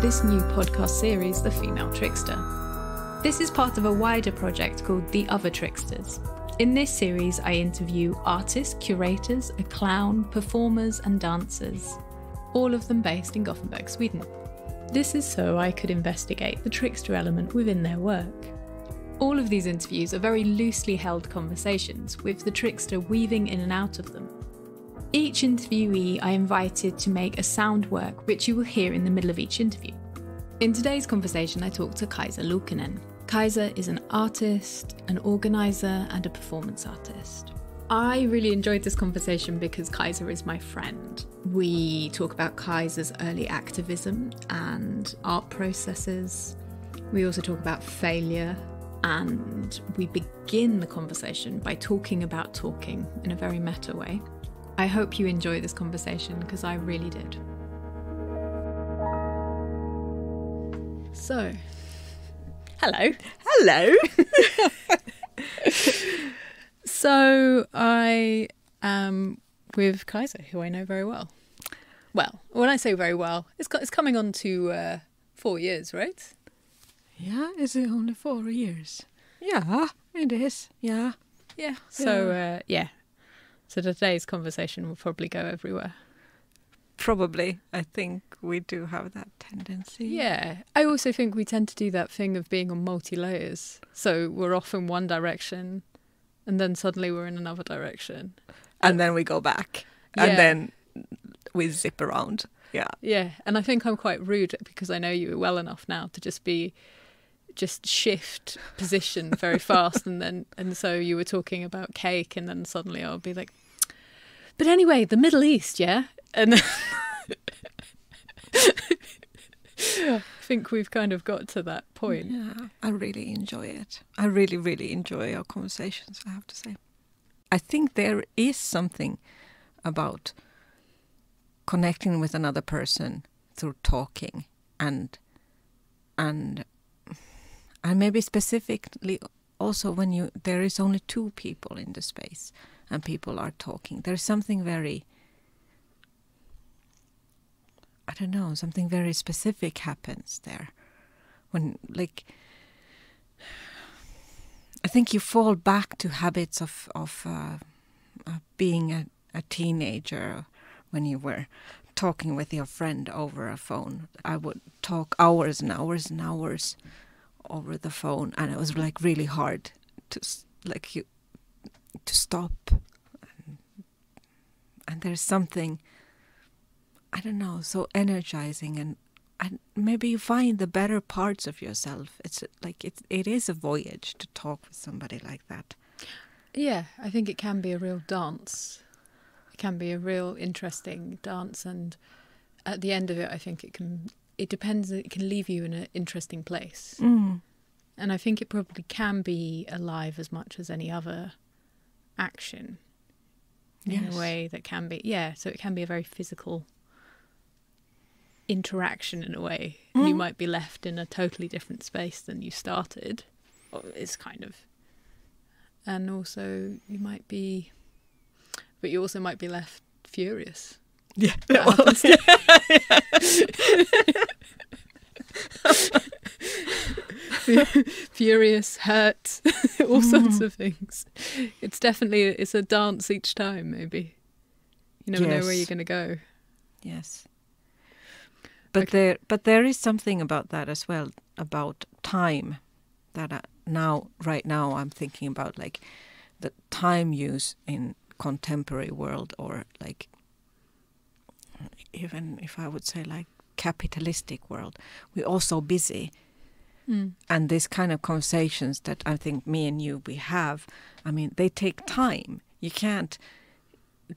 this new podcast series, The Female Trickster. This is part of a wider project called The Other Tricksters. In this series, I interview artists, curators, a clown, performers and dancers, all of them based in Gothenburg, Sweden. This is so I could investigate the trickster element within their work. All of these interviews are very loosely held conversations, with the trickster weaving in and out of them. Each interviewee I invited to make a sound work, which you will hear in the middle of each interview. In today's conversation, I talked to Kaisa Luukkonen. Kaisa is an artist, an organiser and a performance artist. I really enjoyed this conversation because Kaisa is my friend. We talk about Kaisa's early activism and art processes. We also talk about failure, and we begin the conversation by talking about talking in a very meta way. I hope you enjoy this conversation because I really did. So, hello. Hello. So I am with Kaisa, who I know very well. Well, when I say very well, it's coming on to 4 years, right? Yeah, is it only 4 years? Yeah, it is. Yeah. Yeah. So, yeah. So today's conversation will probably go everywhere. Probably. I think we do have that tendency. Yeah. I also think we tend to do that thing of being on multi-layers. So we're off in one direction and then suddenly we're in another direction. And then we go back. Yeah. And then we zip around. Yeah. Yeah. And I think I'm quite rude because I know you well enough now to just shift position very fast. And so you were talking about cake and then suddenly I'll be like, but anyway, the Middle East, yeah? And then I think we've kind of got to that point. Yeah, I really enjoy it. I really, really enjoy our conversations, I have to say. I think there is something about connecting with another person through talking and maybe specifically also when there is only two people in the space and people are talking. There's something very, I don't know, something very specific happens there. When, like, I think you fall back to habits of being a teenager when you were talking with your friend over a phone. I would talk hours and hours and hours over the phone, and it was like really hard to stop. And there's something, I don't know, so energizing, and maybe you find the better parts of yourself. It's like it is a voyage to talk with somebody like that. Yeah, I think it can be a real dance. It can be a real interesting dance, and at the end of it, I think it can leave you in an interesting place. And I think it probably can be alive as much as any other action in a way that can be, so it can be a very physical interaction in a way. You might be left in a totally different space than you started. It's kind of, and also you also might be left furious. Yeah. Furious, hurt, all sorts of things. It's a dance each time, maybe. You never know where you're going to go. Yes. But there is something about that as well, about time, that right now I'm thinking about, like, the time use in contemporary world, or like even if I would say like capitalistic world. We're all so busy. And this kind of conversations that I think me and you, we have, I mean, they take time.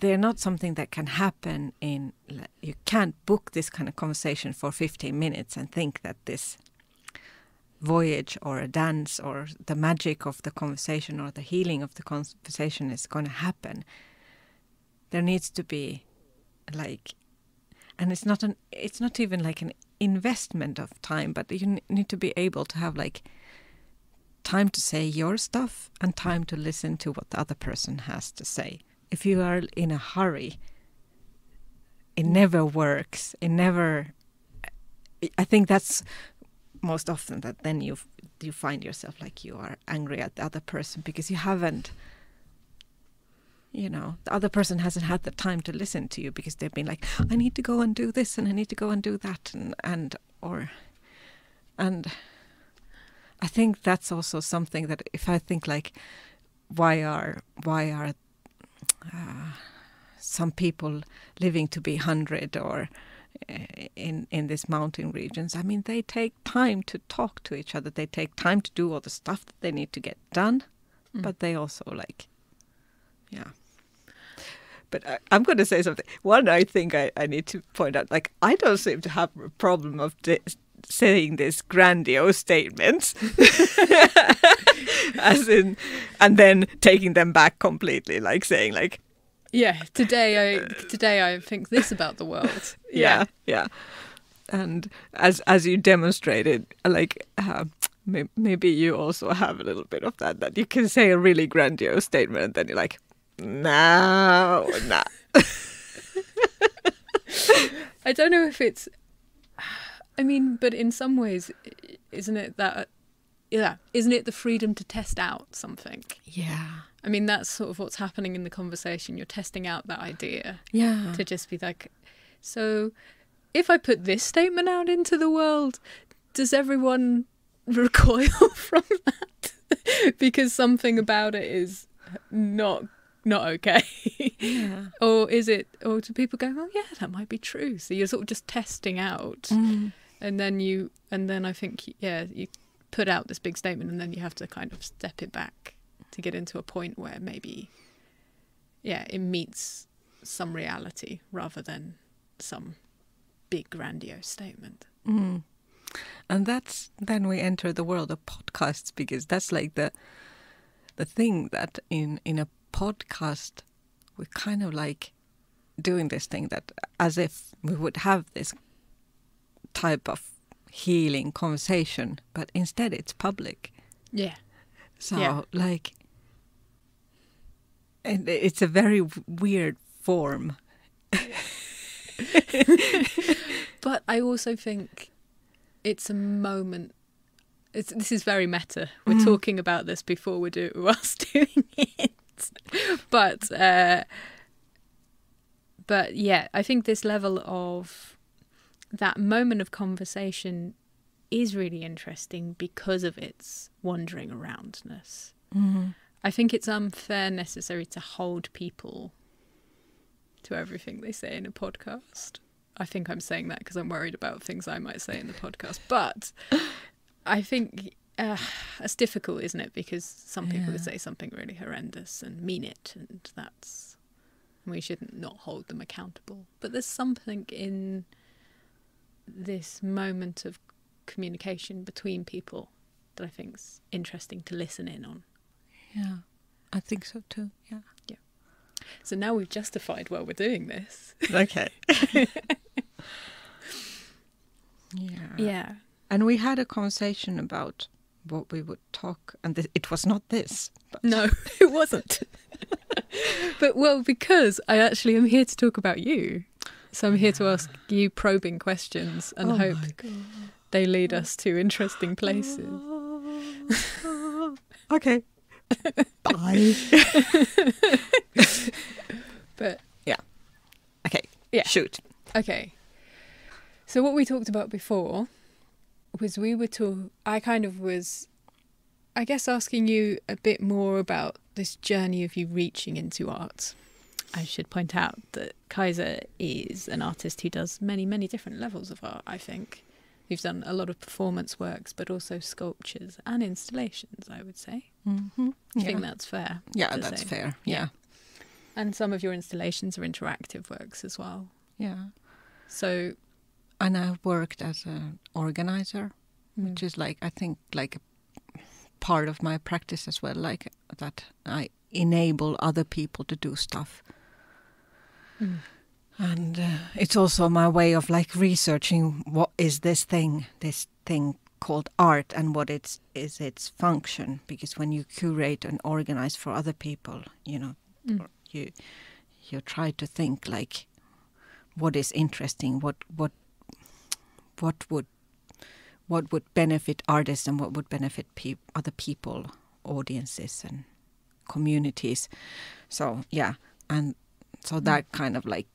They're not something that can happen you can't book this kind of conversation for 15 minutes and think that this voyage or a dance or the magic of the conversation or the healing of the conversation is going to happen. There needs to be like, and it's not even like an investment of time, but you need to be able to have like time to say your stuff and time to listen to what the other person has to say. If you are in a hurry, it never works. I think that's most often that then you find yourself like you are angry at the other person because you haven't, the other person hasn't had the time to listen to you because they've been like, I need to go and do this and I need to go and do that and I think that's also something that if I think like why are some people living to be 100 or in these mountain regions, I mean, they take time to talk to each other. They take time to do all the stuff that they need to get done. But they also like, But I'm going to say something. One, I think I need to point out, like, I don't seem to have a problem of saying these grandiose statements, as in, and then taking them back completely, like saying, like, yeah, today I think this about the world. Yeah. And as you demonstrated, like, maybe you also have a little bit of that you can say a really grandiose statement and then you're like, no. I don't know if it's, I mean, but in some ways, isn't it the freedom to test out something? Yeah. I mean, that's sort of what's happening in the conversation. You're testing out that idea. Yeah. To just be like, so if I put this statement out into the world, does everyone recoil from that? Because something about it is not okay. Yeah. Or do people go, oh yeah, that might be true. So you're sort of just testing out. And then I think, you put out this big statement and then you have to kind of step it back to get into a point where maybe, it meets some reality rather than some big grandiose statement. And then we enter the world of podcasts, because that's like the thing that in a podcast we're kind of like doing this thing that as if we would have this type of healing conversation, but instead it's public. Yeah. So like, and it's a very weird form. But I also think it's a moment. This is very meta. We're talking about this before we're us doing it. But yeah, I think this level of that moment of conversation is really interesting because of its wandering aroundness. I think it's unfair necessarily to hold people to everything they say in a podcast. I think I'm saying that because I'm worried about things I might say in the podcast. But I think it's difficult, isn't it? Because some people would say something really horrendous and mean it, and we shouldn't not hold them accountable. But there's something in this moment of communication between people that I think's interesting to listen in on. Yeah, I think so too. Yeah. So now we've justified why we're doing this. Okay. Yeah. And we had a conversation about what we would talk, and it was not this. But. No, it wasn't. But because I actually am here to talk about you. So I'm here to ask you probing questions and hope they lead us to interesting places. Okay. Bye. But yeah. Okay. Yeah. Shoot. Okay. So what we talked about before was I kind of was, I guess, asking you a bit more about this journey of you reaching into art. I should point out that Kaisa is an artist who does many, many different levels of art, I think. You've done a lot of performance works, but also sculptures and installations, I would say. Mm-hmm. I think that's fair. Yeah, that's fair. Yeah. And some of your installations are interactive works as well. Yeah. So... And I've worked as an organizer, which is like, I think, like a part of my practice as well, like that I enable other people to do stuff. And it's also my way of like researching what is this thing called art and what is its function. Because when you curate and organize for other people, you try to think like what is interesting, what would what would benefit artists and what would benefit other people, audiences and communities. So yeah, and so that kind of like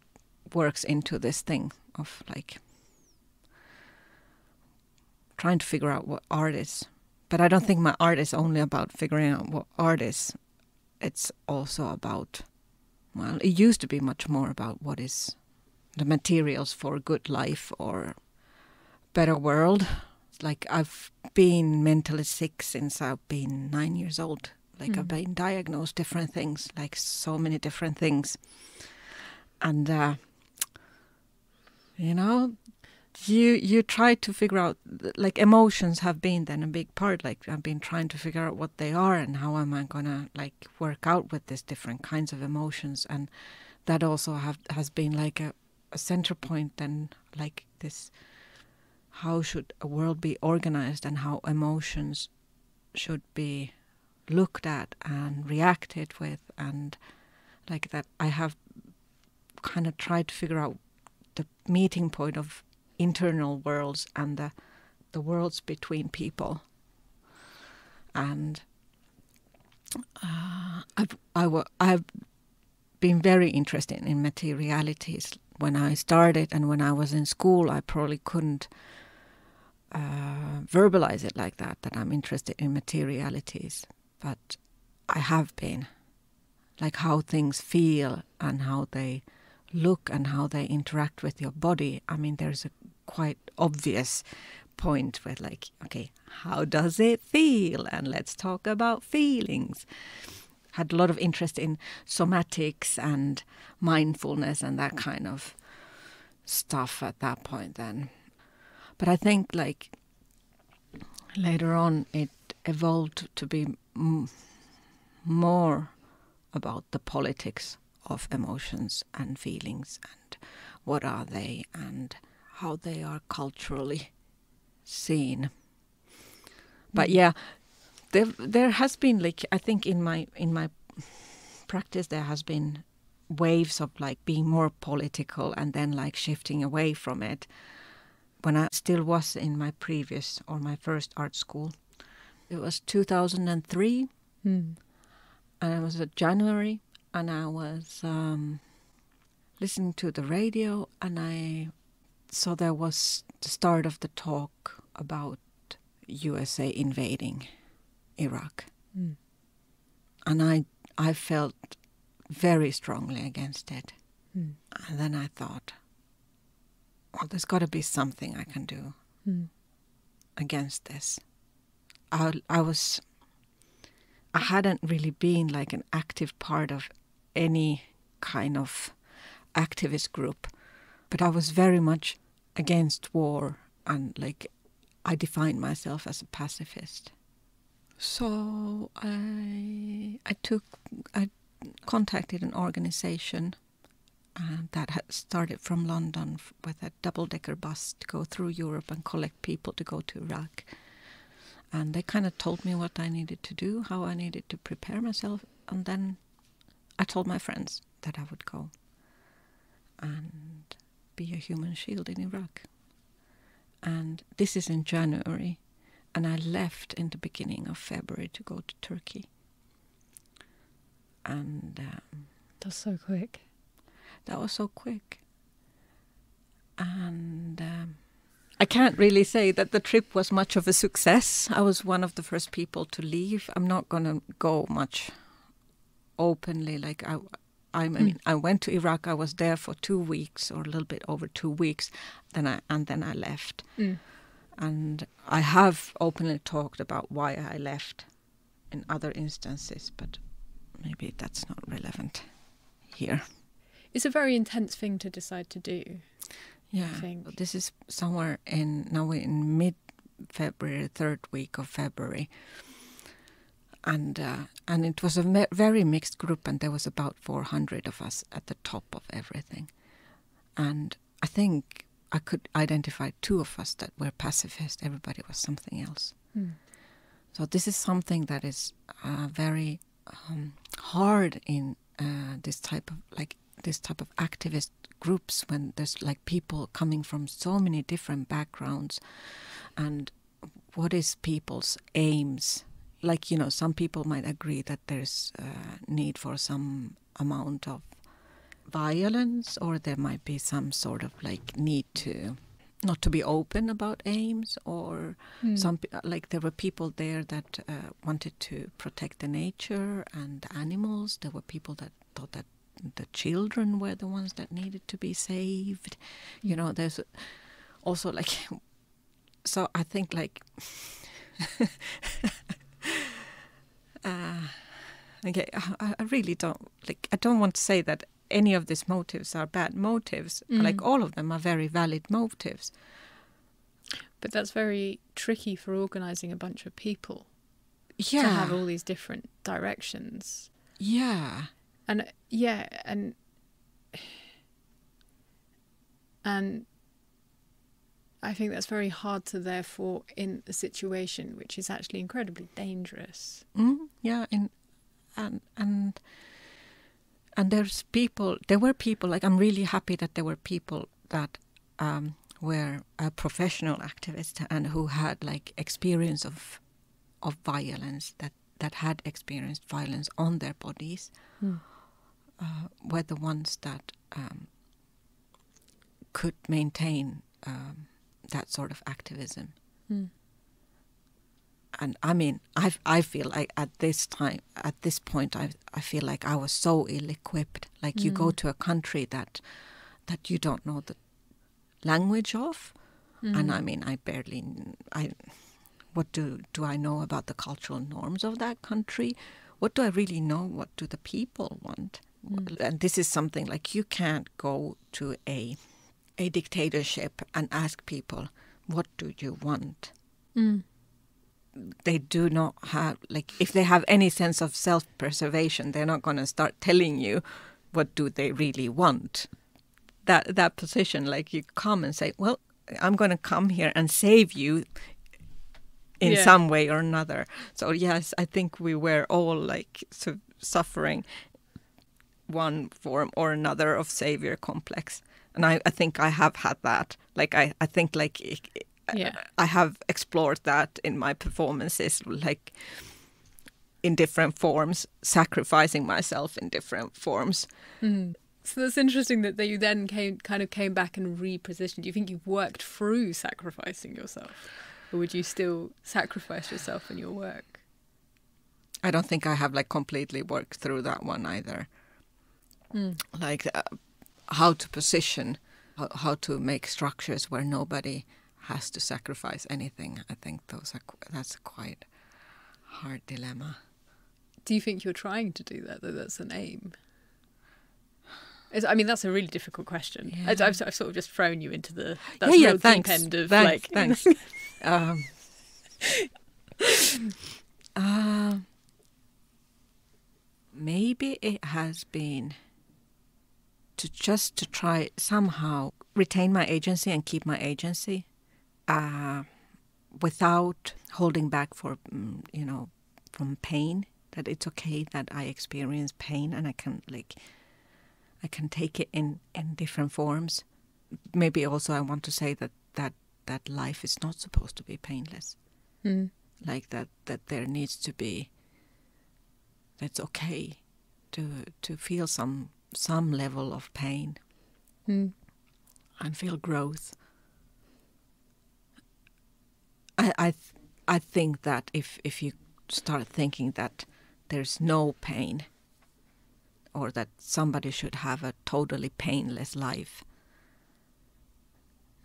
works into this thing of like trying to figure out what art is. But I don't think my art is only about figuring out what art is. It's also about, well, it used to be much more about what is the materials for a good life or better world. Like I've been mentally sick since I've been 9 years old. Like I've been diagnosed different things, like so many different things. And, you know, you try to figure out, like emotions have been then a big part. Like I've been trying to figure out what they are and how am I going to like work out with these different kinds of emotions. And that also has been like a center point and like this, how should a world be organized and how emotions should be looked at and reacted with, and like that I have kind of tried to figure out the meeting point of internal worlds and the worlds between people. And I've been very interested in materialities when I started, and when I was in school I probably couldn't verbalize it like that I'm interested in materialities. But I have been, like how things feel and how they look and how they interact with your body. I mean, there's a quite obvious point with like, okay, how does it feel? And let's talk about feelings. Had a lot of interest in somatics and mindfulness and that kind of stuff at that point then. But I think like later on it evolved to be more about the politics of emotions and feelings and what are they and how they are culturally seen. But yeah, there has been like, I think in my practice there has been waves of like being more political and then like shifting away from it. When I still was in my previous or my first art school, it was 2003, and it was January, and I was listening to the radio, and I saw there was the start of the talk about USA invading Iraq, and I felt very strongly against it, and then I thought, well, there's got to be something I can do against this. I hadn't really been like an active part of any kind of activist group, but I was very much against war, and like I defined myself as a pacifist. So I contacted an organization that had started from London with a double-decker bus to go through Europe and collect people to go to Iraq. And they kind of told me what I needed to do, how I needed to prepare myself. And then I told my friends that I would go and be a human shield in Iraq. And this is in January. And I left in the beginning of February to go to Turkey. And that's so quick. That was so quick. And I can't really say that the trip was much of a success. I was one of the first people to leave. I'm not going to go much openly. Like I mean, I went to Iraq. I was there for 2 weeks or a little bit over 2 weeks. Then I left. And I have openly talked about why I left in other instances, but maybe that's not relevant here. It's a very intense thing to decide to do. Yeah, I think. This is somewhere now in mid-February, third week of February, and it was a very mixed group, and there was about 400 of us at the top of everything, and I think I could identify 2 of us that were pacifist. Everybody was something else. So this is something that is very hard in this type of activist groups, when there's like people coming from so many different backgrounds, and what is people's aims? Like, some people might agree that there's a need for some amount of violence, or there might be some sort of like need to not to be open about aims, or there were people there that wanted to protect the nature and animals. There were people that thought that the children were the ones that needed to be saved. There's also like, so I think like okay, I really don't like, I don't want to say that any of these motives are bad motives. Like, all of them are very valid motives. But that's very tricky for organising a bunch of people. Yeah. To have all these different directions. Yeah. And I think that's very hard to, therefore, in a situation which is actually incredibly dangerous. Yeah, and there were people, like, I'm really happy that there were people that were professional activists and who had like experience of violence, that had experienced violence on their bodies, were the ones that could maintain that sort of activism. And I mean, I feel like at this point, I feel like I was so ill-equipped. Like, you go to a country that you don't know the language of, and I mean, what do I know about the cultural norms of that country? What do I really know? What do the people want? And this is something like, you can't go to a dictatorship and ask people, what do you want? They do not have, like, if they have any sense of self-preservation, they're not going to start telling you what do they really want. That position, like, you come and say, well, I'm going to come here and save you in some way or another. So yes, I think we were all like suffering one form or another of savior complex. And I think I have had that. Like, I think like I have explored that in my performances, like in different forms, sacrificing myself in different forms. So that's interesting that you then came back and repositioned. Do you think you've worked through sacrificing yourself? Or would you still sacrifice yourself in your work? I don't think I have like completely worked through that one either. Like how to position, how to make structures where nobody has to sacrifice anything. I think that's a quite hard dilemma. Do you think you're trying to do that, though? That's an aim? I mean, that's a really difficult question. Yeah. I've sort of just thrown you into the deep end of thanks. Maybe it has been to try somehow retain my agency and keep my agency without holding back from pain. That it's okay that I experience pain and I can take it in different forms. Maybe also I want to say that life is not supposed to be painless. Like that there needs to be, that's okay to feel some level of pain and feel growth. I think that if you start thinking that there's no pain, or that somebody should have a totally painless life,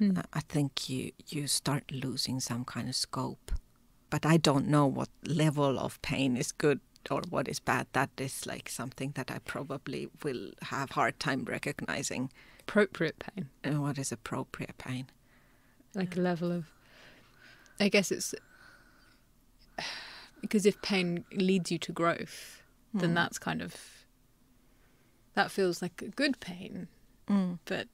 I think you start losing some kind of scope. But I don't know what level of pain is good or what is bad. That is like something that I probably will have hard time recognizing. Appropriate pain. And what is appropriate pain? Like a level of, I guess it's, because if pain leads you to growth, then that's kind of, that feels like a good pain. But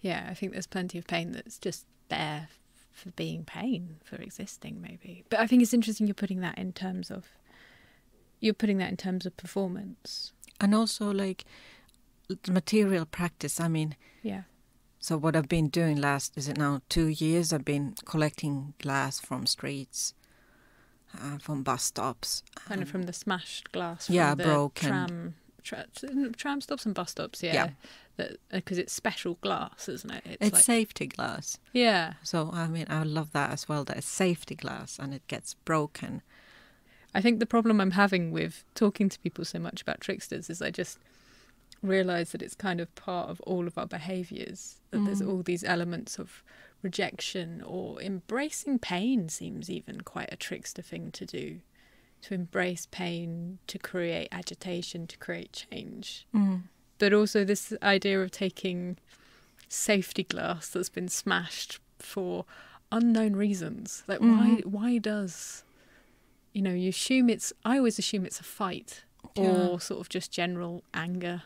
yeah, I think there's plenty of pain that's just there for being pain, for existing maybe. But I think it's interesting you're putting that in terms of performance. And also like the material practice. I mean, So what I've been doing is it now 2 years? I've been collecting glass from streets, from bus stops. Kind of from the smashed glass. Yeah, from the broken. Tram stops and bus stops, yeah. Because it's special glass, isn't it? It's like, safety glass. Yeah. So, I mean, I love that as well, that it's safety glass and it gets broken. I think the problem I'm having with talking to people so much about tricksters is I just realise that it's kind of part of all of our behaviours, that there's all these elements of rejection, or embracing pain seems even quite a trickster thing to do. To embrace pain, to create agitation, to create change. But also this idea of taking safety glass that's been smashed for unknown reasons. Like why does, I always assume it's a fight or sort of just general anger,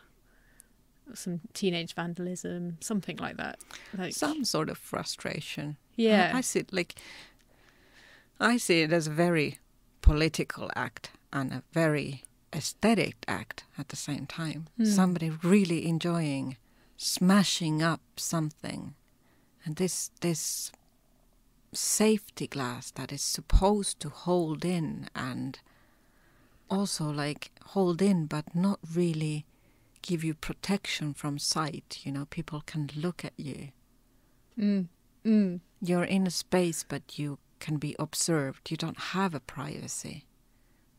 some teenage vandalism, something like that. Like some sort of frustration. Yeah. I see it as a very political act and a very aesthetic act at the same time. Somebody really enjoying smashing up something, and this safety glass that is supposed to hold in, and also like hold in but not really give you protection from sight. People can look at you. You're in a space but you can be observed. You don't have a privacy.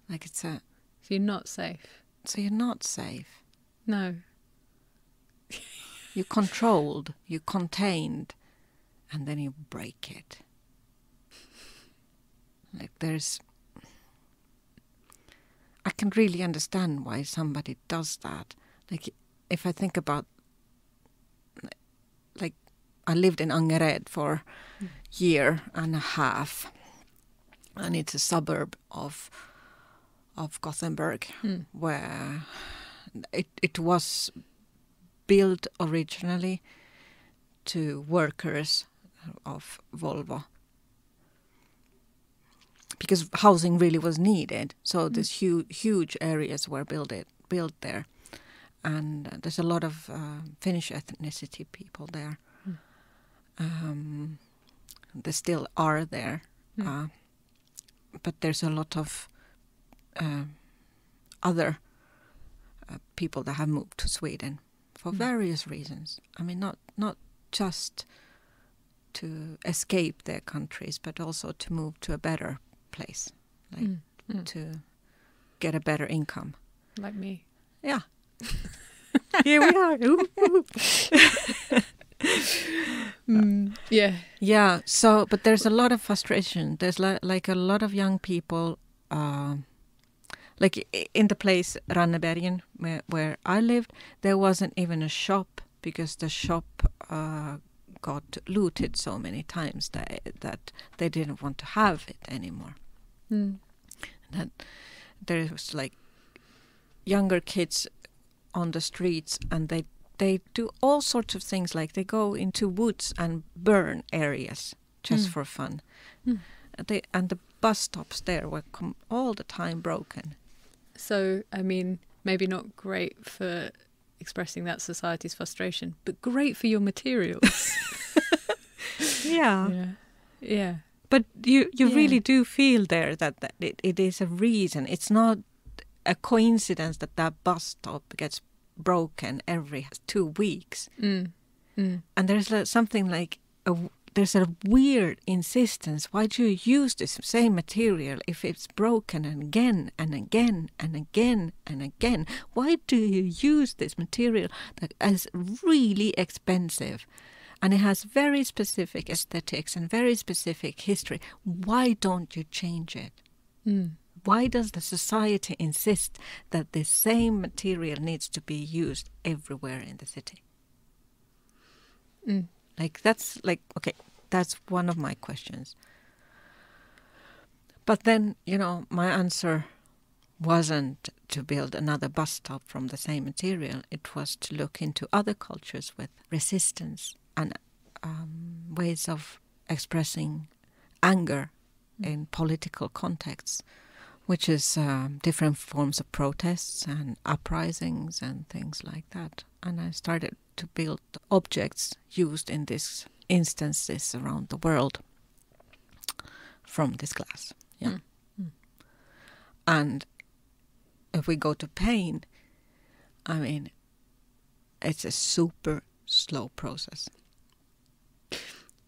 Like So you're not safe. So you're not safe. No. You're controlled, you're contained, and then you break it. Like I can really understand why somebody does that. Like if I think about, like I lived in Angered for a year and a half, and it's a suburb of Gothenburg, where it was built originally to workers of Volvo, because housing really was needed. So these huge areas were built there, and there's a lot of Finnish ethnicity people there. They still are there, but there's a lot of other people that have moved to Sweden for various reasons. I mean, not just to escape their countries, but also to move to a better place, like to get a better income. Like me. Yeah. Here we are. Yeah. Yeah. So, but there's a lot of frustration. There's like a lot of young people. Like in the place Rannebergen where I lived, there wasn't even a shop, because the shop got looted so many times that they didn't want to have it anymore. That there was like younger kids on the streets, and they do all sorts of things, like they go into woods and burn areas just for fun. And the bus stops there were all the time broken. So, I mean, maybe not great for expressing that society's frustration, but great for your materials. Yeah. Yeah. But you really do feel there that it is a reason. It's not a coincidence that bus stop gets broken every 2 weeks. And there's something like there's a weird insistence. Why do you use this same material if it's broken again and again and again and again? Why do you use this material that is really expensive and it has very specific aesthetics and very specific history? Why don't you change it? Why does the society insist that the same material needs to be used everywhere in the city? Okay, that's one of my questions. But then, my answer wasn't to build another bus stop from the same material. It was to look into other cultures with resistance and ways of expressing anger in political contexts, which is different forms of protests and uprisings and things like that. and I started to build objects used in these instances around the world from this glass. Yeah. And if we go to paint, I mean, it's a super slow process.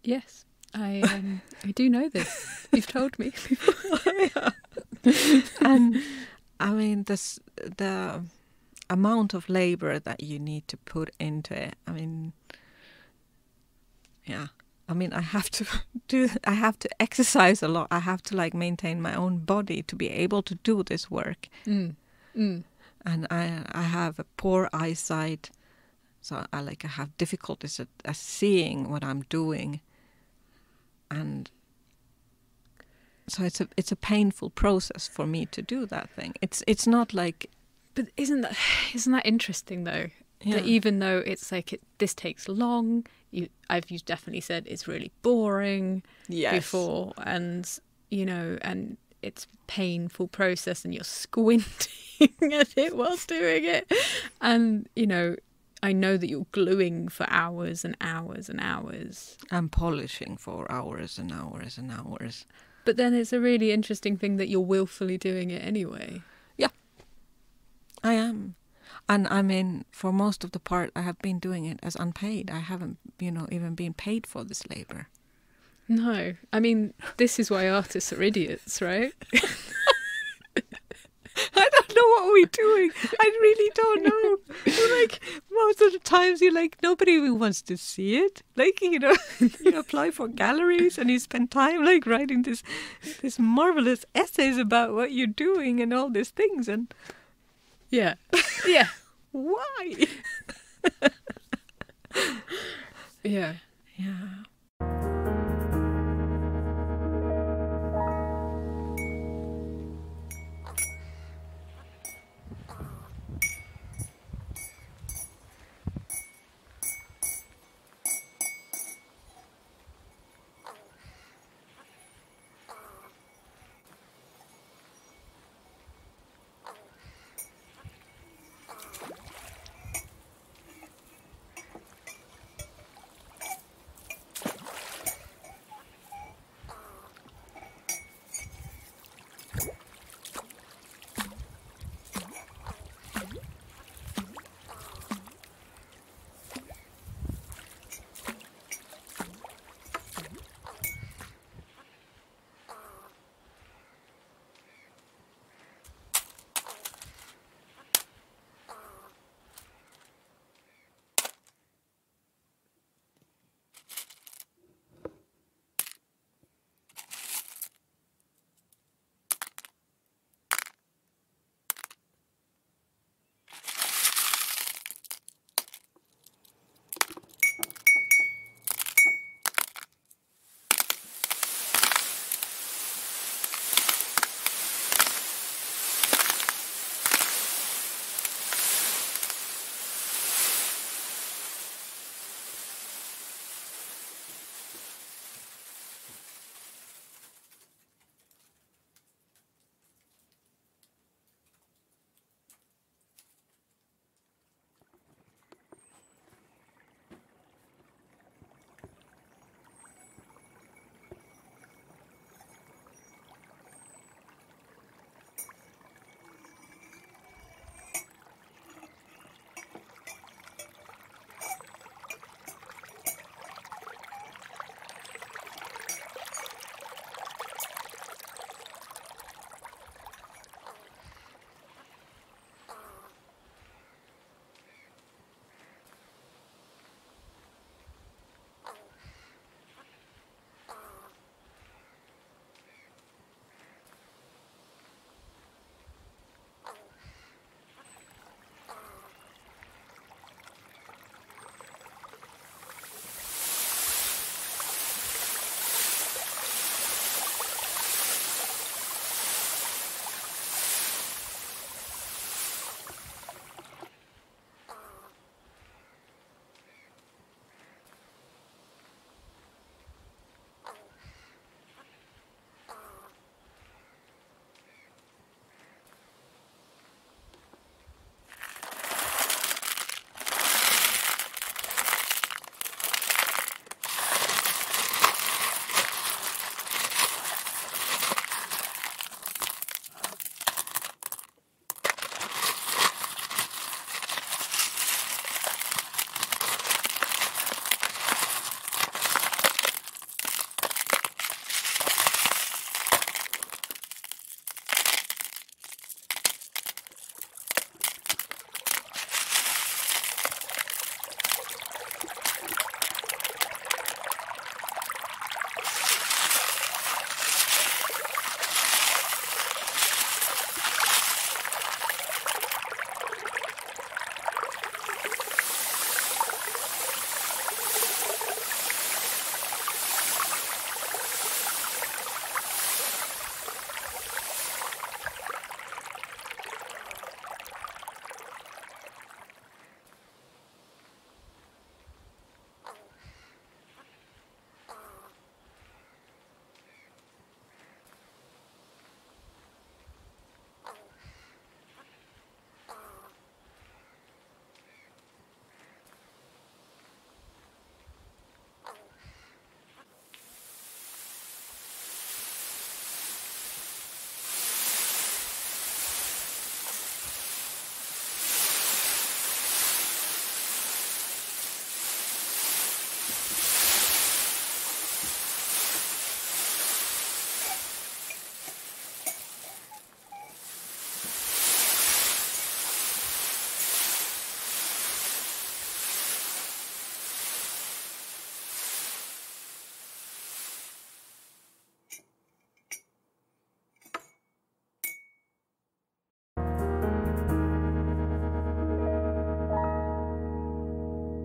Yes, I do know this. You've told me. And I mean, the amount of labor that you need to put into it. I mean, yeah. I mean, I have to exercise a lot. I have to like maintain my own body to be able to do this work. And I have a poor eyesight, so I have difficulties at seeing what I'm doing. And so it's a painful process for me to do that thing. It's not like. But isn't that interesting though? Yeah. That even though it's like this takes long, you've definitely said it's really boring. Yes. Before, and and it's a painful process, and you're squinting at it whilst doing it, and I know that you're gluing for hours and hours and hours. And polishing for hours and hours and hours. But then it's a really interesting thing that you're willfully doing it anyway. Yeah, I am. And I mean, for most of the part, I have been doing it as unpaid. I haven't, even been paid for this labor. No. I mean, this is why artists are idiots, right? I don't know what we're doing. I really don't know. Like, most of the times nobody even wants to see it. Like, you apply for galleries and you spend time like writing this marvelous essays about what you're doing and all these things. And yeah. Yeah. Why? Yeah. Yeah.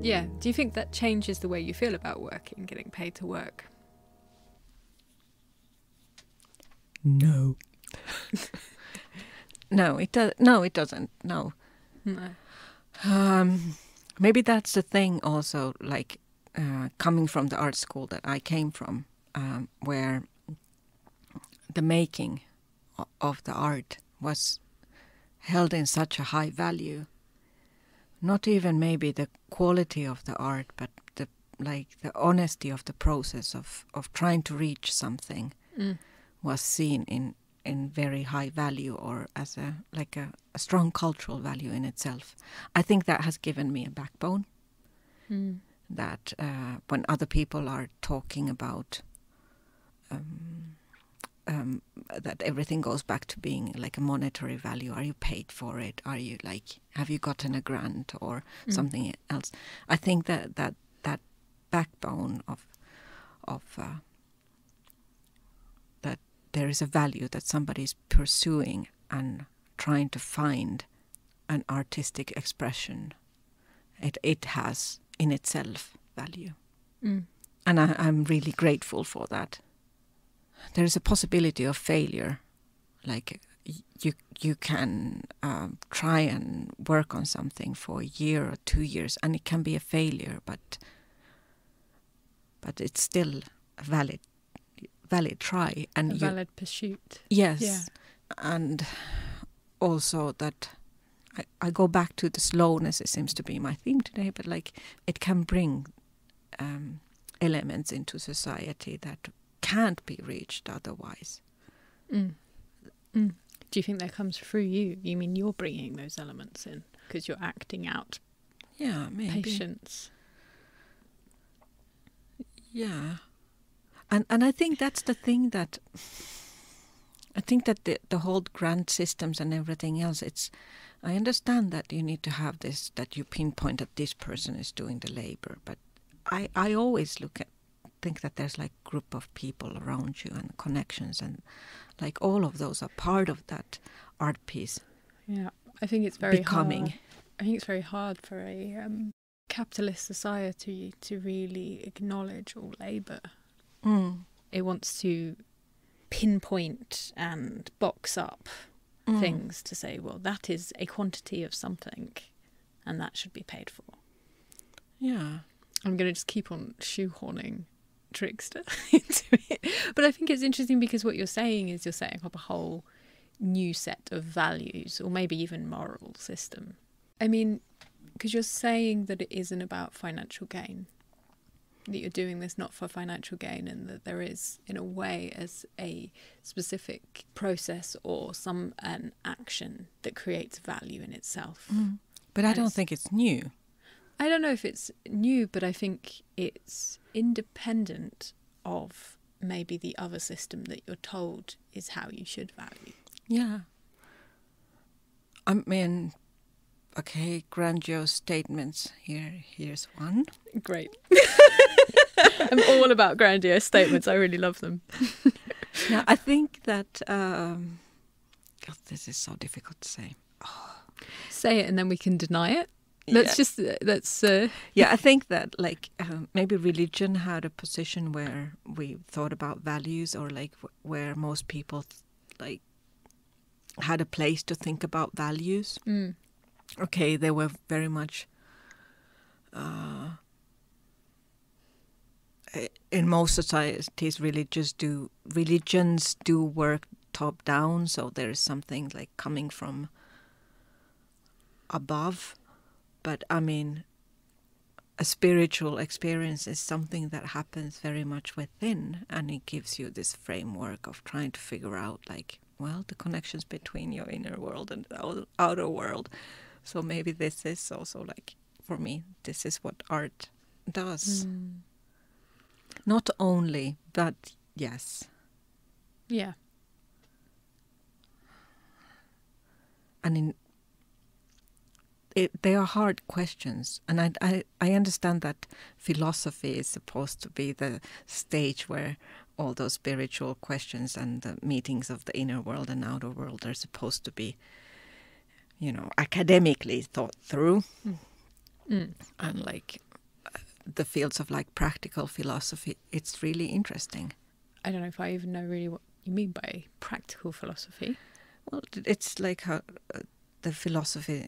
Yeah. Do you think that changes the way you feel about working, getting paid to work? No. No, it does. No, it doesn't. No. No. Maybe that's the thing. Also, like coming from the art school that I came from, where the making of the art was held in such a high value. Not even maybe the quality of the art, but the honesty of the process of trying to reach something was seen in very high value, or as a strong cultural value in itself. I think that has given me a backbone. That when other people are talking about that everything goes back to being like a monetary value. Are you paid for it? Are you have you gotten a grant or something else? I think that backbone of that there is a value that somebody is pursuing and trying to find an artistic expression. It has in itself value, and I'm really grateful for that. There is a possibility of failure, like you can try and work on something for a year or 2 years, and it can be a failure, but it's still a valid try and a valid pursuit. Yes, yeah. And also that I go back to the slowness. It seems to be my theme today, but like it can bring elements into society that can't be reached otherwise. Do you think that comes through you? You mean you're bringing those elements in because you're acting out patience? Yeah. And I think that's the thing that I think that the whole grant systems and everything else, I understand that you need to have this, that you pinpoint that this person is doing the labor, but I always think that there's like a group of people around you and connections, and like all of those are part of that art piece. Yeah, I think it's very becoming. Hard. I think it's very hard for a capitalist society to really acknowledge all labour. It wants to pinpoint and box up things to say, well, that is a quantity of something and that should be paid for. Yeah. I'm going to just keep on shoehorning Trickster into it. But I think it's interesting because what you're saying is you're setting up a whole new set of values, or maybe even moral system. I mean, because you're saying that it isn't about financial gain, that you're doing this not for financial gain, and that there is, in a way, as a specific process or an action that creates value in itself. But I don't think it's new. I don't know if it's new, but I think it's independent of maybe the other system that you're told is how you should value. Yeah. I mean, okay, grandiose statements. Here's one. Great. I'm all about grandiose statements. I really love them. Yeah, I think that... God, this is so difficult to say. Say it and then we can deny it. Yeah, I think that like maybe religion had a position where we thought about values, or like where most people like had a place to think about values. Okay, they were very much in most societies religions do work top down, so there is something like coming from above. But I mean, a spiritual experience is something that happens very much within, and it gives you this framework of trying to figure out, like, well, the connections between your inner world and the outer world. So maybe this is also like, for me, this is what art does. Not only, but yes. Yeah. And they are hard questions, and I understand that philosophy is supposed to be the stage where all those spiritual questions and the meetings of the inner world and outer world are supposed to be, academically thought through. And like the fields of like practical philosophy, it's really interesting. I don't know if I even know really what you mean by practical philosophy. Well, it's like how the philosophy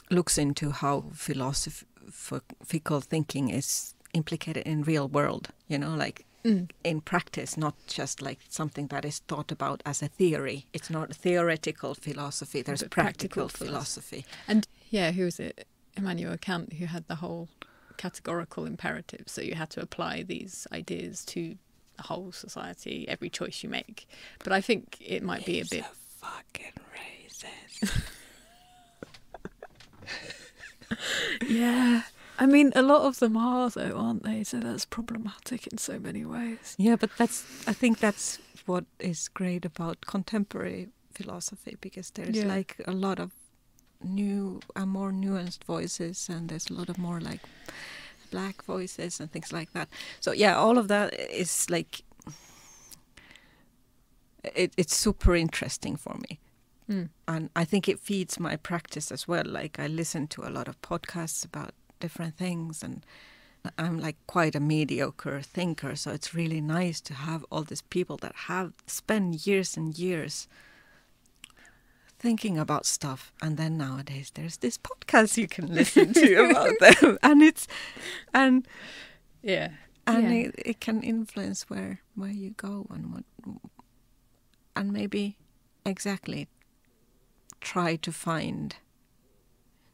looks into how philosophical thinking is implicated in real world, you know, like in practice, not just like something that is thought about as a theory. It's not theoretical philosophy, there's practical philosophy. And yeah, who was it? Immanuel Kant, who had the whole categorical imperative. So you had to apply these ideas to the whole society, every choice you make. But I think it might be a bit... fucking racist. Yeah. I mean, a lot of them are, though, aren't they? So that's problematic in so many ways. Yeah, but I think that's what is great about contemporary philosophy, because there's like a lot of new and more nuanced voices, and there's a lot of more like black voices and things like that. So yeah, all of that is like, it's super interesting for me. And I think it feeds my practice as well. Like I listen to a lot of podcasts about different things, and I'm like quite a mediocre thinker, so it's really nice to have all these people that have spent years and years thinking about stuff, and then nowadays there's this podcast you can listen to about them, and it can influence where you go and what, and maybe exactly try to find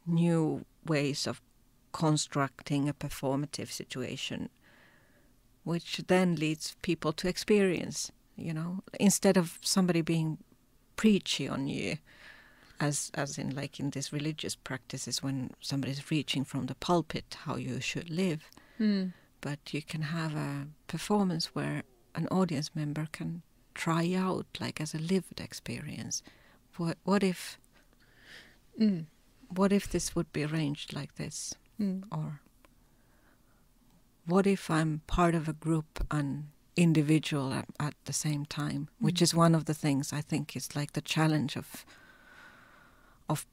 new ways of constructing a performative situation, which then leads people to experience, you know, instead of somebody being preachy on you, as in like in these religious practices when somebody's reaching from the pulpit how you should live. But you can have a performance where an audience member can try out like as a lived experience. What if this would be arranged like this? Or what if I'm part of a group and individual at the same time, which is one of the things I think is like the challenge of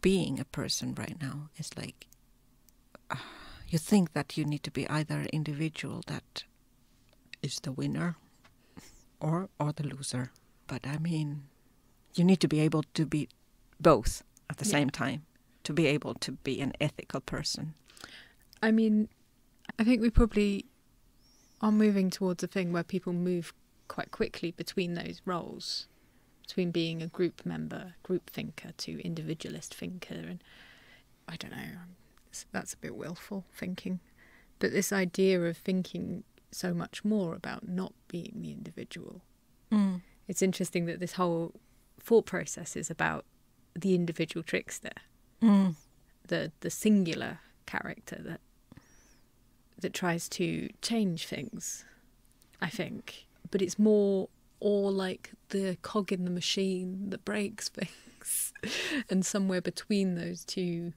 being a person right now. It's like you think that you need to be either an individual that is the winner or the loser. But I mean, you need to be able to be both at the same time to be able to be an ethical person. I mean, I think we probably are moving towards a thing where people move quite quickly between those roles, between being a group member, group thinker, to individualist thinker. And I don't know, that's a bit willful thinking. But this idea of thinking so much more about not being the individual. It's interesting that this whole thought process is about the individual trickster, the singular character that tries to change things, I think. But it's more or like the cog in the machine that breaks things. And somewhere between those two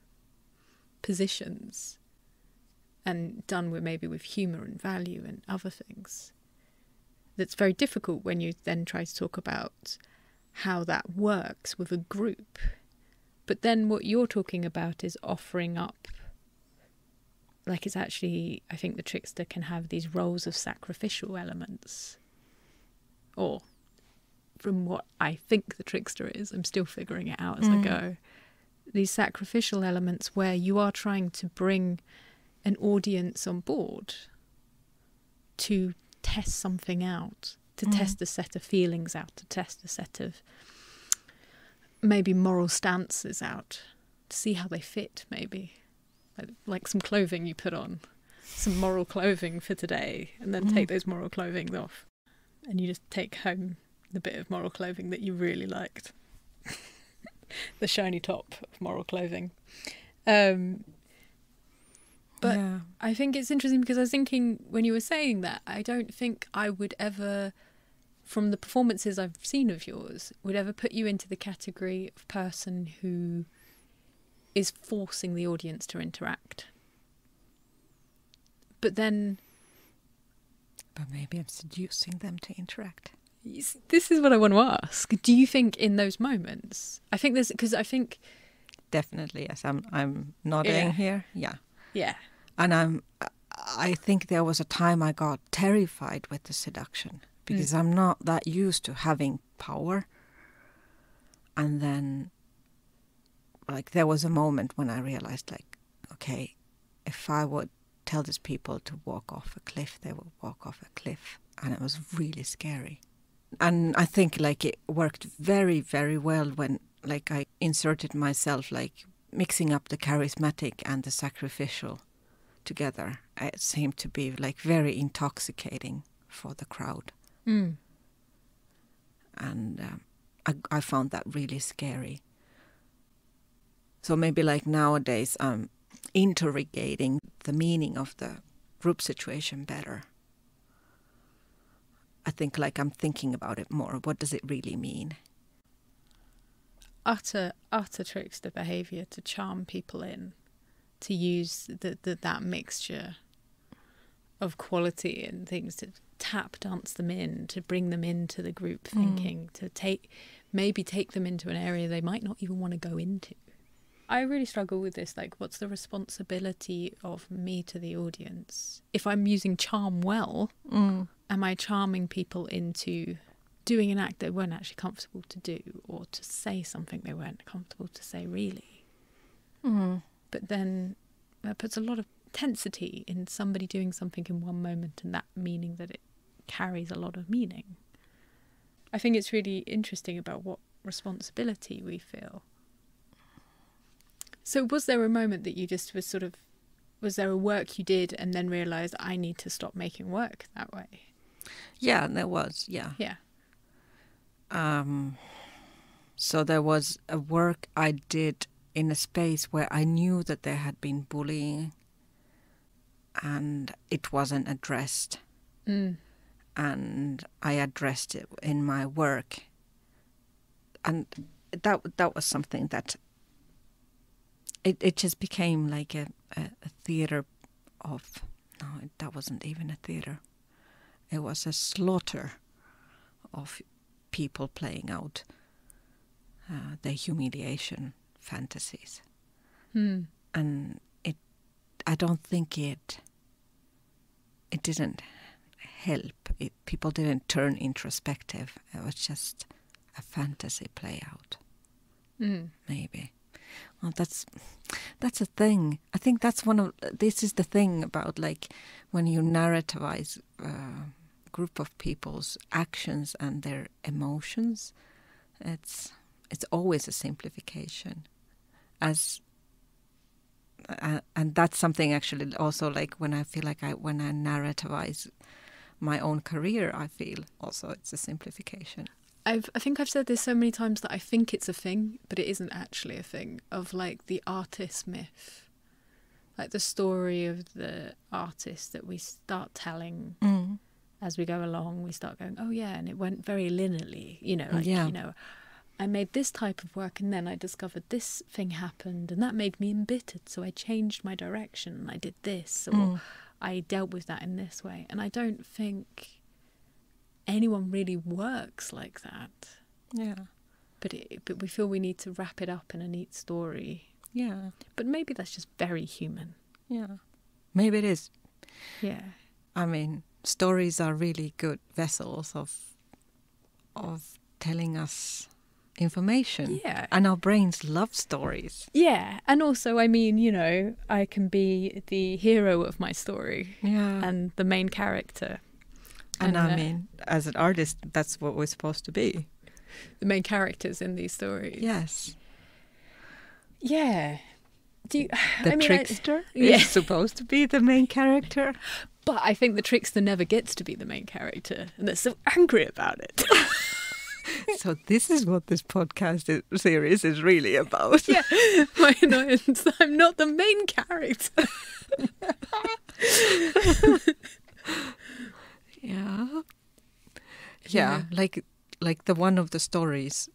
positions, and done with humour and value and other things. That's very difficult when you then try to talk about how that works with a group. But then what you're talking about is offering up, like it's actually, I think the trickster can have these roles of sacrificial elements. Or from what I think the trickster is, I'm still figuring it out as I go. These sacrificial elements where you are trying to bring an audience on board to test something out, to test a set of feelings out, to test a set of maybe moral stances out, to see how they fit, maybe. Like some clothing you put on, some moral clothing for today, and then take those moral clothing off. And you just take home the bit of moral clothing that you really liked. The shiny top of moral clothing. But I think it's interesting because I was thinking when you were saying that, I don't think I would ever, from the performances I've seen of yours, would ever put you into the category of person who is forcing the audience to interact. But maybe I'm seducing them to interact. This is what I want to ask. Do you think in those moments, I think there's, because I think definitely, yes, I'm nodding here. Yeah. Yeah. And I think there was a time I got terrified with the seduction because I'm not that used to having power. And then, like, there was a moment when I realized, like, okay, if I would tell these people to walk off a cliff, they would walk off a cliff. And it was really scary. And I think, like, it worked very, very well when, like, I inserted myself, like, mixing up the charismatic and the sacrificial together. It seemed to be, like, very intoxicating for the crowd. And I found that really scary. So maybe, like, nowadays I'm interrogating the meaning of the group situation better. I think, like, I'm thinking about it more. What does it really mean? Utter trickster behaviour to charm people in, to use that mixture of quality and things to tap dance them in, to bring them into the group thinking, to take them into an area they might not even want to go into. I really struggle with this, like, what's the responsibility of me to the audience? If I'm using charm well, am I charming people into doing an act they weren't actually comfortable to do, or to say something they weren't comfortable to say, really? But then that puts a lot of intensity in somebody doing something in one moment, and that meaning that it carries a lot of meaning. I think it's really interesting about what responsibility we feel. So was there a moment that you just was there a work you did and then realised I need to stop making work that way? Yeah, there was, yeah. Yeah. So there was a work I did in a space where I knew that there had been bullying and it wasn't addressed. And I addressed it in my work. And that was something that it just became like a theater of, no, that wasn't even a theater. It was a slaughter of people playing out their humiliation fantasies. And I don't think it didn't help. People didn't turn introspective. It was just a fantasy play out. Maybe. Well, that's a thing. I think this is the thing about, like, when you narrativize a group of people's actions and their emotions, it's always a simplification. And that's something actually also, like, when I feel like when I narrativize my own career, I feel also it's a simplification. I think I've said this so many times that I think it's a thing, but it isn't actually a thing, of, like, the artist myth. Like the story of the artist that we start telling as we go along. We start going, oh yeah, and it went very linearly, you know, I made this type of work and then I discovered this thing happened and that made me embittered, so I changed my direction and I did this, or I dealt with that in this way. And I don't think anyone really works like that. Yeah. But we feel we need to wrap it up in a neat story. Yeah. But maybe that's just very human. Yeah. Maybe it is. Yeah. I mean, stories are really good vessels of telling us information. Yeah. And our brains love stories. Yeah. And also, I mean, you know, I can be the hero of my story. Yeah. And the main character. And I mean, as an artist, that's what we're supposed to be. The main characters in these stories. Yes. Yeah. The trickster is supposed to be the main character. But I think the trickster never gets to be the main character. And they're so angry about it. So this is what this podcast series is really about. Yeah, my annoyance. I'm not the main character. Yeah, like the one of the stories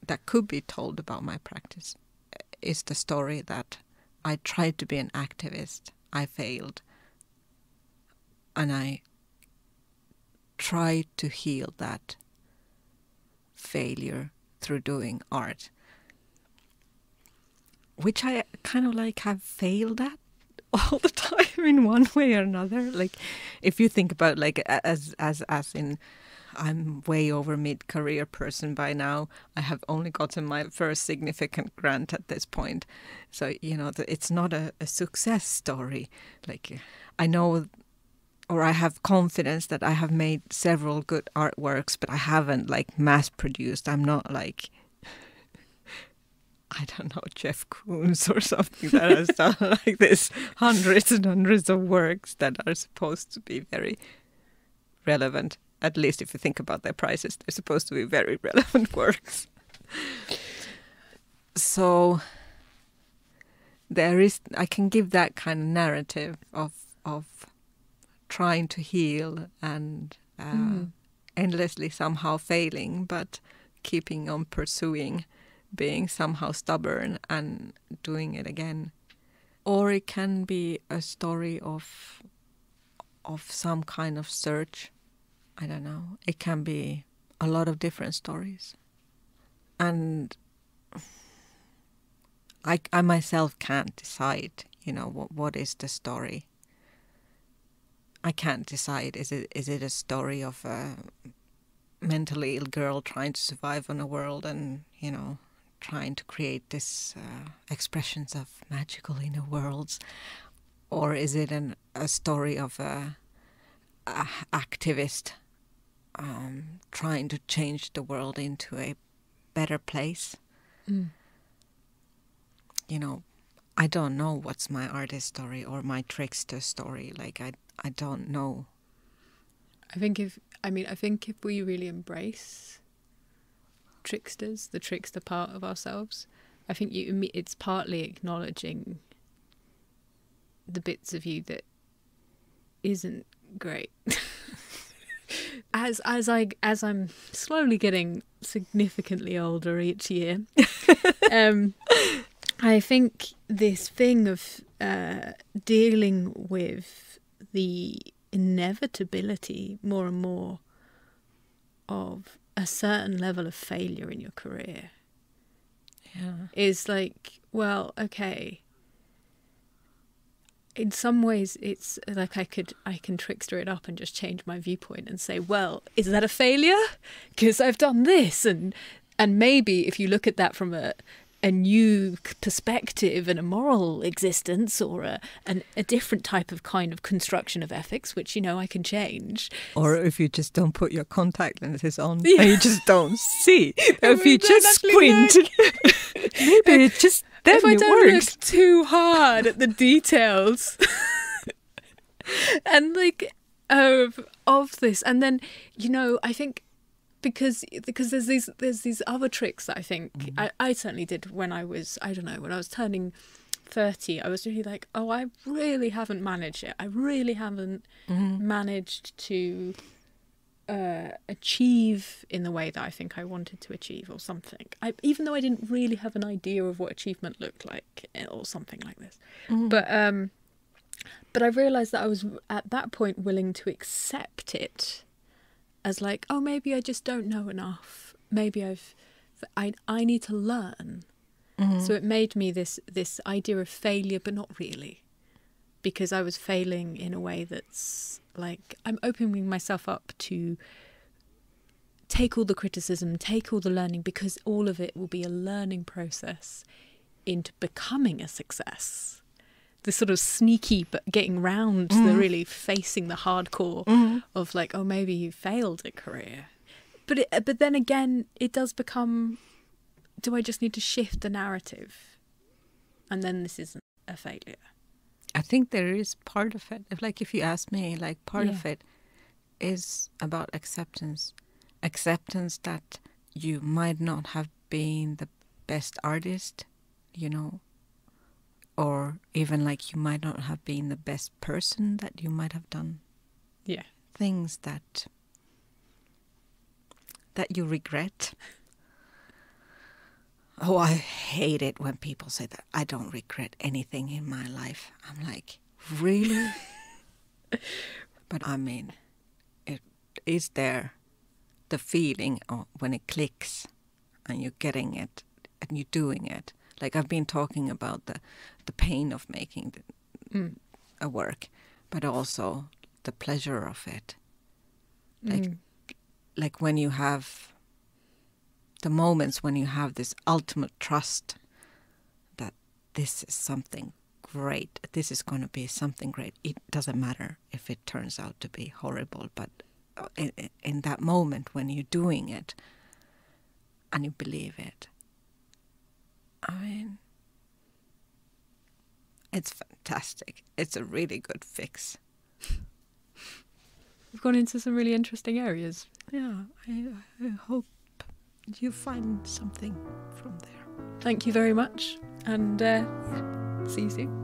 that could be told about my practice is the story that I tried to be an activist, I failed, and I tried to heal that failure through doing art, which I kind of like have failed at all the time in one way or another. Like, if you think about like as in, I'm way over mid-career person by now. I have only gotten my first significant grant at this point. So, you know, it's not a success story. Like, I know, or I have confidence that I have made several good artworks, but I haven't like mass produced. I'm not like, I don't know, Jeff Koons or something that has done like this hundreds and hundreds of works that are supposed to be very relevant. At least if you think about their prices, they're supposed to be very relevant works. So I can give that kind of narrative of trying to heal and endlessly somehow failing, but keeping on pursuing, being somehow stubborn and doing it again. Or it can be a story of some kind of search. I don't know. It can be a lot of different stories. And I myself can't decide, you know, what is the story. I can't decide. Is it a story of a mentally ill girl trying to survive on a world and, you know, trying to create this expressions of magical inner worlds? Or is it a story of a activist trying to change the world into a better place? You know, I don't know what's my artist story or my trickster story. Like, I don't know. I think if we really embrace tricksters, the trickster part of ourselves, I think it's partly acknowledging the bits of you that isn't great. As I'm slowly getting significantly older each year, I think this thing of dealing with the inevitability more and more of a certain level of failure in your career is like, well, okay. In some ways, it's like I can trickster it up and just change my viewpoint and say, well, is that a failure? Because I've done this, and maybe if you look at that from a new perspective and a moral existence or a different type of kind of construction of ethics, which, you know, I can change. Or if you just don't put your contact lenses on and you just don't see. If you just squint, maybe it just then if I it don't works. look too hard at the details and like of this, and then, you know, I think because there's these other tricks that I think I certainly did when I was turning 30. I was really like, oh, I really haven't managed it. I really haven't managed to achieve in the way that I think I wanted to achieve, or something. Even though I didn't really have an idea of what achievement looked like, or something like this. But I realised that I was at that point willing to accept it as like, oh, maybe I just don't know enough. Maybe I need to learn. So it made me this idea of failure, but not really, because I was failing in a way that's like, I'm opening myself up to take all the criticism, take all the learning, because all of it will be a learning process into becoming a success. The sort of sneaky, but getting round to the really facing the hardcore of like, oh, maybe you failed at career. But then again, it does become, do I just need to shift the narrative? And then this isn't a failure. I think there is part of it. Like, if you ask me, like, part of it is about acceptance. Acceptance that you might not have been the best artist, you know, or even like you might not have been the best person, that you might have done things that you regret. Oh, I hate it when people say that I don't regret anything in my life. I'm like, really? But I mean, it is there, the feeling of when it clicks and you're getting it and you're doing it. Like, I've been talking about the pain of making a work, but also the pleasure of it. Like when you have the moments when you have this ultimate trust that this is something great, this is going to be something great. It doesn't matter if it turns out to be horrible, but in that moment when you're doing it and you believe it, I mean, it's fantastic. It's a really good fix. We've gone into some really interesting areas. Yeah, I hope you find something from there. Thank you very much, and see you soon.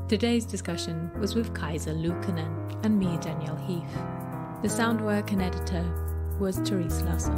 Today's discussion was with Kaisa Luukkonen and me, Danielle Heath. The sound work and editor was Therese Larsson.